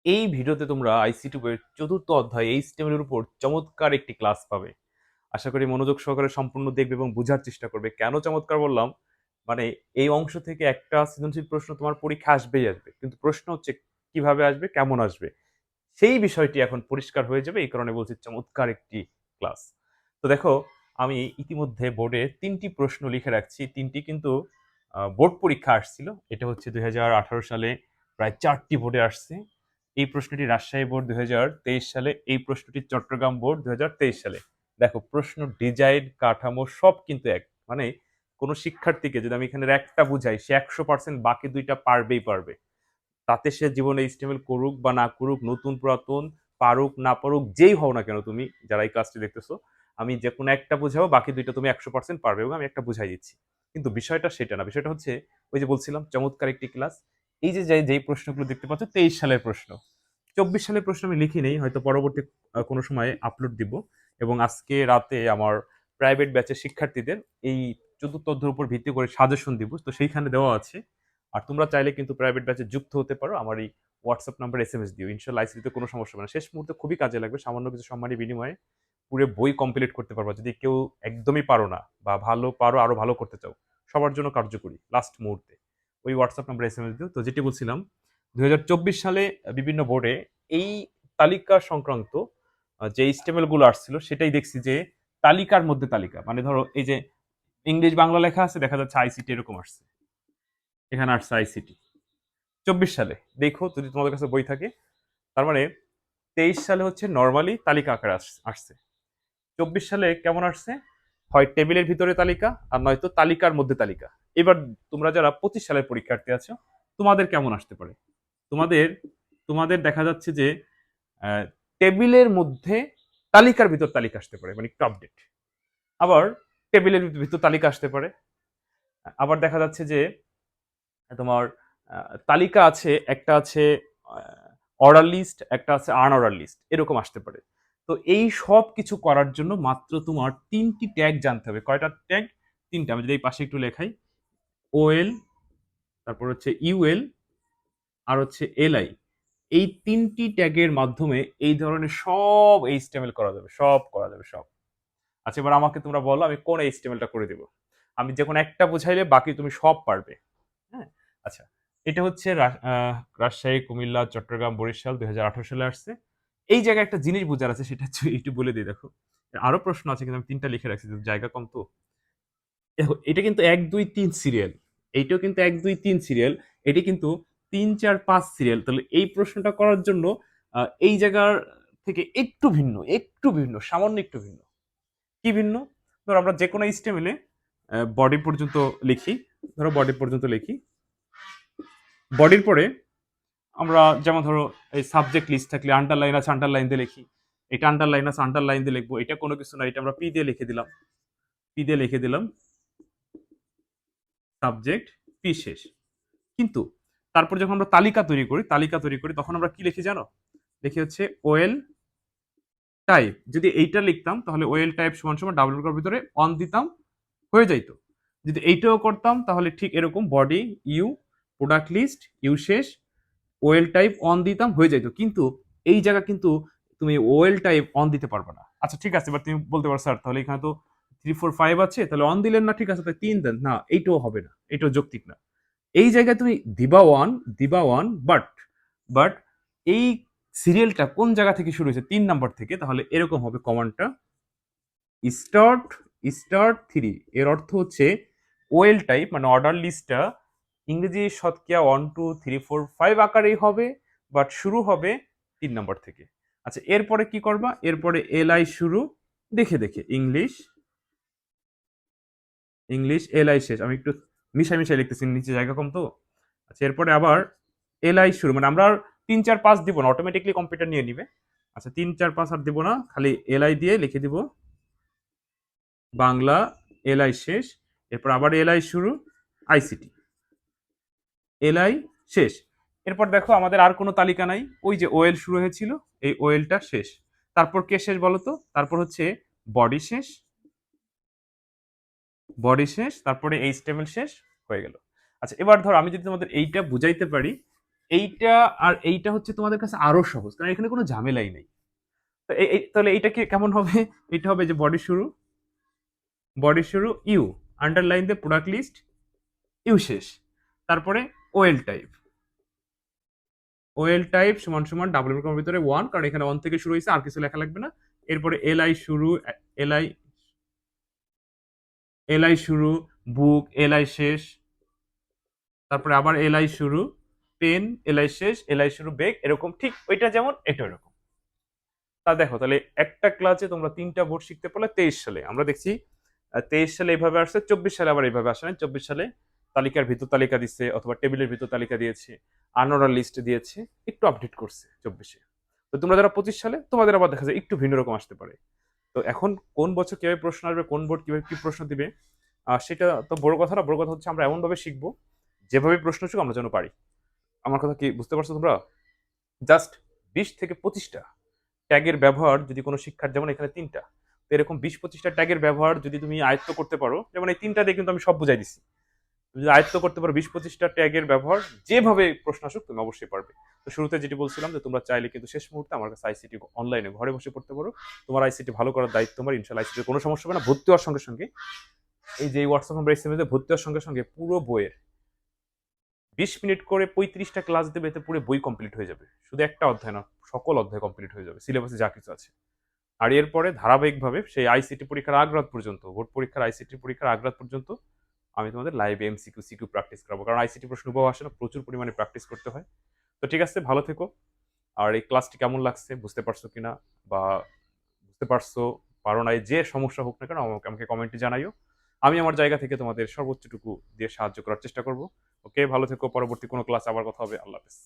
এই ভিডিওতে তোমরা আইসিটি বইয়ের চতুর্থ অধ্যায় HTML এর উপর চমৎকার একটি ক্লাস পাবে। আশা করি মনোযোগ সহকারে সম্পূর্ণ দেখবে এবং বোঝার চেষ্টা করবে। কেন চমৎকার বললাম? মানে এই অংশ থেকে একটা সৃজনশীল প্রশ্ন তোমার পরীক্ষায় আসবেই আসবে। কিন্তু প্রশ্ন হচ্ছে কিভাবে আসবে, কেমন আসবে? সেই বিষয়টি এখন পরিষ্কার হয়ে যাবে। এই কারণে বলছি চমৎকার একটি ক্লাস। তো দেখো, আমি ইতিমধ্যে বোর্ডে ৩ টি প্রশ্ন লিখে রাখছি। ৩ টি কিন্তু বোর্ড পরীক্ষা আসছিল। এটা হচ্ছে ২০১৮ সালে প্রায় ৪ টি বোর্ডে আসছে। এই প্রশ্নটি রাজশাহী বোর্ড ২০২৩ সালে, এই প্রশ্নটি চট্টগ্রাম বোর্ড ২০২৩ সালে। দেখো, প্রশ্ন ডিজাইন, কাঠামো সব কিন্তু এক। মানে কোনো শিক্ষার্থীকে যদি আমি এখানের একটা বুঝাই, সে ১০০% বাকি ২ টা পারবেই পারবে। তাতে সে জীবনে HTML করুক বা না করুক, নতুন পুরাতন, পারুক না পারুক, যেই হও না কেন তুমি যারা এই ক্লাসটি দেখতেছো, আমি যে কোনো একটা বুঝাবো, বাকি ২ টা তুমি ১০০% পারবে এবং আমি একটা বুঝাই দিচ্ছি। কিন্তু বিষয়টা সেটা না। বিষয়টা হচ্ছে ওই যে বলছিলাম চমৎকার একটি ক্লাস। এই যে যেই প্রশ্নগুলো দেখতে পাচ্ছ ২৩ সালের প্রশ্ন। ২৪ সালের প্রশ্ন আমি লিখি নেই, হয়তো পরবর্তী কোনো সময়ে আপলোড দিব এবং আজকে রাতে আমার প্রাইভেট ব্যাচের শিক্ষার্থীদের এই চতুর্থ অধ্যায়ের উপর ভিত্তি করে সাজেশন দিব। তো সেইখানে দেওয়া আছে। আর তোমরা চাইলে কিন্তু প্রাইভেট ব্যাচে যুক্ত হতে পারো। আমার এই হোয়াটসঅ্যাপ নাম্বার এসএমএস দিও। ইনশাআল্লাহ আইসিটিতে কোনো সমস্যা হবে না। শেষ মুহূর্তে খুবই কাজে লাগবে। সামান্য কিছু সম্মানী বিনিময়ে পুরো বই কমপ্লিট করতে পারবা। যদি কেউ একদমই পারো না বা ভালো পারো, আরো ভালো করতে চাও, সবার জন্য কার্যকরী লাস্ট মুহূর্তে। ওই হোয়াটসঅ্যাপ নাম্বার এসএমএস দিও। তো যেটি বলছিলাম, ২০২৪ সালে বিভিন্ন বোর্ডে এই তালিকা সংক্রান্ত যে HTML গুলো আসছিল সেটাই দেখছি যে তালিকার মধ্যে তালিকা। মানে ধরো এই যে ইংলিশ বাংলা লেখা আছে, দেখা যাচ্ছে আইসিটি এরকম আসছে। এখানে আসছে আইসিটি ২৪ সালে। দেখো যদি তোমাদের কাছে বই থাকে। তার মানে ২৩ সালে হচ্ছে নরমালি তালিকা আকারে আসছে। ২৪ সালে কেমন আসছে? হয় টেবিলের ভিতরে তালিকা, আর নয়তো তালিকার মধ্যে তালিকা। এবার তোমরা যারা ২৫ সালের পরীক্ষার্থী আছো, তোমাদের কেমন আসতে পারে? তোমাদের তোমাদের দেখা যাচ্ছে যে আহ, টেবিলের মধ্যে তালিকার ভিতর তালিকা আসতে পারে, মানে একটু আপডেট। আবার টেবিলের ভিতর তালিকা আসতে পারে। আবার দেখা যাচ্ছে যে তোমার তালিকা আছে, একটা আছে অর্ডার লিস্ট, একটা আছে আনঅর্ডার লিস্ট, এরকম আসতে পারে। তো এই সব কিছু করার জন্য মাত্র তোমার ৩টি ট্যাগ জানতে হবে। কয়টা ট্যাগ? ৩টা। আমি যদি এই পাশে একটু লেখাই, ওএল, তারপর হচ্ছে ইউএল, আর হচ্ছে এলআই। এই ৩টি ট্যাগের মাধ্যমে এই ধরনের সব HTML করা যাবে, সব করা যাবে, সব। আচ্ছা, এবার আমাকে তোমরা বলো আমি কোন HTML টা করে দেব? আমি যখন একটা বুঝাইলে বাকি তুমি সব পারবে। হ্যাঁ? আচ্ছা। এটা হচ্ছে রাজশাহী, কুমিল্লা, চট্টগ্রাম, বরিশাল ২০১৮ সালে আসছে। এই জায়গায় একটা জিনিস বোঝার আছে, সেটা হচ্ছে একটু বলে দিই দেখো। আরো প্রশ্ন আছে কিন্তু আমি ৩ টা লিখে রাখছি, যেহেতু জায়গা কম তো। দেখো, এটা কিন্তু ১, ২, ৩ সিরিয়াল। এইটাও কিন্তু ১, ২, ৩ সিরিয়াল। এটি কিন্তু ৩, ৪, ৫ সিরিয়াল। তাহলে এই প্রশ্নটা করার জন্য এই জায়গার থেকে একটু ভিন্ন, সামান্য একটু ভিন্ন। কি ভিন্ন? ধরো আমরা যেকোনো HTML এ বডি পর্যন্ত লিখি। ধরো বডি পর্যন্ত লিখি। বডির পরে আমরা যেমন ধরো এই সাবজেক্ট লিস্ট থাকলে আন্ডারলাইন আছে, আন্ডারলাইন দিয়ে লিখি। এটা আন্ডারলাইন আছে, আন্ডারলাইন দিয়ে লিখবো। এটা কোনো কিছু না, এটা আমরা পি দিয়ে লিখে দিলাম। পি দিয়ে লিখে দিলাম সাবজেক্ট, পি শেষ। কিন্তু তারপর যখন আমরা তালিকা তৈরি করি তখন আমরা কি লিখি জানো? লিখি হচ্ছে ওএল টাইপ। যদি এইটা লিখতাম তাহলে ওএল টাইপ সমান সমান ডাবল ব্রেকের ভিতরে অন দিতাম, হয়ে যাইতো। যদি এইটাও করতাম তাহলে ঠিক এরকম বডি ইউ, প্রোডাক্ট লিস্ট ইউ শেষ, ওএল টাইপ অন দিতাম, হয়ে যাইতো। কিন্তু এই জায়গা কিন্তু তুমি ওএল টাইপ অন দিতে পারবে না। আচ্ছা ঠিক আছে, এবার তুমি বলতে পারো স্যার তাহলে এখানে তো 3, 4, 5 আছে, তাহলে অন দিলেন না, ঠিক আছে তাই ৩ দেন না, এইটাও হবে না, এইটাও যৌক্তিক না। এই জায়গায় তুমি দিবা ওয়ান, বাট এই সিরিয়ালটা কোন জায়গা থেকে শুরু হয়েছে? ৩ নাম্বার থেকে। তাহলে এরকম হবে কমান্ডটা, স্টার্ট স্টার্ট 3। এর অর্থ হচ্ছে ওএল টাইপ মানে অর্ডার লিস্টটা ইংরেজি শতকিয়া 1, 2, 3, 4, 5 আকারেই হবে, বাট শুরু হবে ৩ নাম্বার থেকে। আচ্ছা, এরপরে কি করবা? এরপরে এলআই শুরু, দেখে দেখে ইংলিশ, এলআই শেষ। আমি একটু মিশাই লিখতেছি, নিচে জায়গা কম তো। আচ্ছা, এরপরে আবার এলআই শুরু, মানে আমরা আর ৩, ৪, ৫ দিব না, অটোমেটিকলি কম্পিউটার নিয়ে নিবে। আচ্ছা, ৩, ৪, ৫ আর দিব না, খালি এলআই দিয়ে লিখে দিব বাংলা, এলআই শেষ। এরপর আবার এলআই শুরু, আইসিটি, এলআই শেষ। এরপর দেখো আমাদের আর কোনো তালিকা নাই, ওই যে ওএল শুরু হয়েছিল, এই ওএলটা শেষ। তারপর কে শেষ বলো তো? তারপর হচ্ছে বডি শেষ, তারপরে HTML শেষ, হয়ে গেল। আচ্ছা, এবার ধরো আমি যদি তোমাদের এইটা বুঝাইতে পারি, এইটা আর এইটা হচ্ছে তোমাদের কাছে আরো সহজ, কারণ এখানে কোনো ঝামেলাই নেই। তো তাহলে এইটা কি কেমন হবে? এটা হবে যে বডি শুরু ইউ, আন্ডারলাইন দিয়ে প্রোডাক্ট লিস্ট ইউ শেষ, তারপরে ওএল টাইপ, ওএল টাইপ সমান সমান ডাবল কমার ভিতরে ওয়ান, কারণ এখানে ওয়ান থেকে শুরু হয়েছে, আর কিছু লেখা লাগবে না। এরপরে এলআই শুরু, এলআই এলআই শুরু, বুক এলআই শেষ, তারপরে আবার এলআই শুরু, পেন এলআই শেষ, এলআই শুরু বেগ, এরকম ঠিক ওইটা যেমন এটা এরকম। তা দেখো, তাহলে একটা ক্লাসে তোমরা 3টা বোর্ড শিখতে পারলে 23 সালে। আমরা দেখছি 23 সালে এইভাবে আসছে, 24 সালে আবার এইভাবে আসে না। 24 সালে তালিকার ভিতর তালিকা দিচ্ছে, অথবা টেবিলের ভিতর তালিকা দিয়েছে, আনঅর্ডার লিস্ট দিয়েছে, একটু আপডেট করছে 24-এ। তো তোমরা যারা 25 সালে, তোমাদের আবার দেখা যায় একটু ভিন্ন রকম আসতে পারে। তো এখন কোন বছর কিভাবে প্রশ্ন আসবে, কোন বোর্ড কিভাবে কি প্রশ্ন দিবে, সেটা তো বড় কথা না। বড় কথা হচ্ছে আমরা এমন ভাবে শিখবো যেভাবে প্রশ্ন আসুক আমরা যেন পারি। আমার কথা কি বুঝতে পারছো তোমরা? জাস্ট 20 থেকে 25টা ট্যাগের ব্যবহার যদি কোনো শিক্ষার, যেমন এখানে 3টা, তো এরকম 20-25টা ট্যাগের ব্যবহার যদি তুমি আয়ত্ত করতে পারো, যেমন এই 3টা দিয়ে কিন্তু আমি সব বুঝাই দিছি, তুমি যদি আয়ত্ত করতে পারো 20-25টা ট্যাগের ব্যবহার, যেভাবে প্রশ্ন আসুক তুমি অবশ্যই পারবে। তো শুরুতে যেটি বলছিলাম যে তোমরা চাইলে কিন্তু শেষ মুহূর্তে আমার কাছে আইসিটি অনলাইনে ঘরে বসে পড়তে পারো। তোমার আইসিটি ভালো করার দায়িত্ব আমার, ইনশাল্লাহ আইসিটির কোনো সমস্যা হবে না। ভর্তি হওয়ার সঙ্গে সঙ্গে এই যে হোয়াটসঅ্যাপ নাম্বার এসএমএস ভর্তি হওয়ার সঙ্গে সঙ্গে পুরো বইয়ের 20 মিনিট করে 35টা ক্লাস দেবে, এতে পুরো বই কমপ্লিট হয়ে যাবে। শুধু একটা অধ্যায় না, সকল অধ্যায় কমপ্লিট হয়ে যাবে, সিলেবাসে যা কিছু আছে। আর এরপরে ধারাবাহিকভাবে সেই আইসিটি পরীক্ষার আগ রাত পর্যন্ত, বোর্ড পরীক্ষার আইসিটি পরীক্ষার আগ রাত পর্যন্ত আমি তোমাদের লাইভে এমসিকিউ সিকিউ প্র্যাকটিস করাবো, কারণ আইসিটি প্রশ্ন উপর আসে না, প্রচুর পরিমাণে প্র্যাকটিস করতে হয়। তো ঠিক আছে, ভালো থেকো। আর এই ক্লাসটি কেমন লাগছে, বুঝতে পারছো কিনা, বা বুঝতে পারছো পারো নাই, যে সমস্যা হোক না কেন আমাকে আমাকে কমেন্টে জানাইও। আমি আমার জায়গা থেকে তোমাদের সর্বোচ্চটুকু দিয়ে সাহায্য করার চেষ্টা করব। ওকে, ভালো থেকো। পরবর্তী কোনো ক্লাস আবার কথা হবে। আল্লাহ হাফেজ।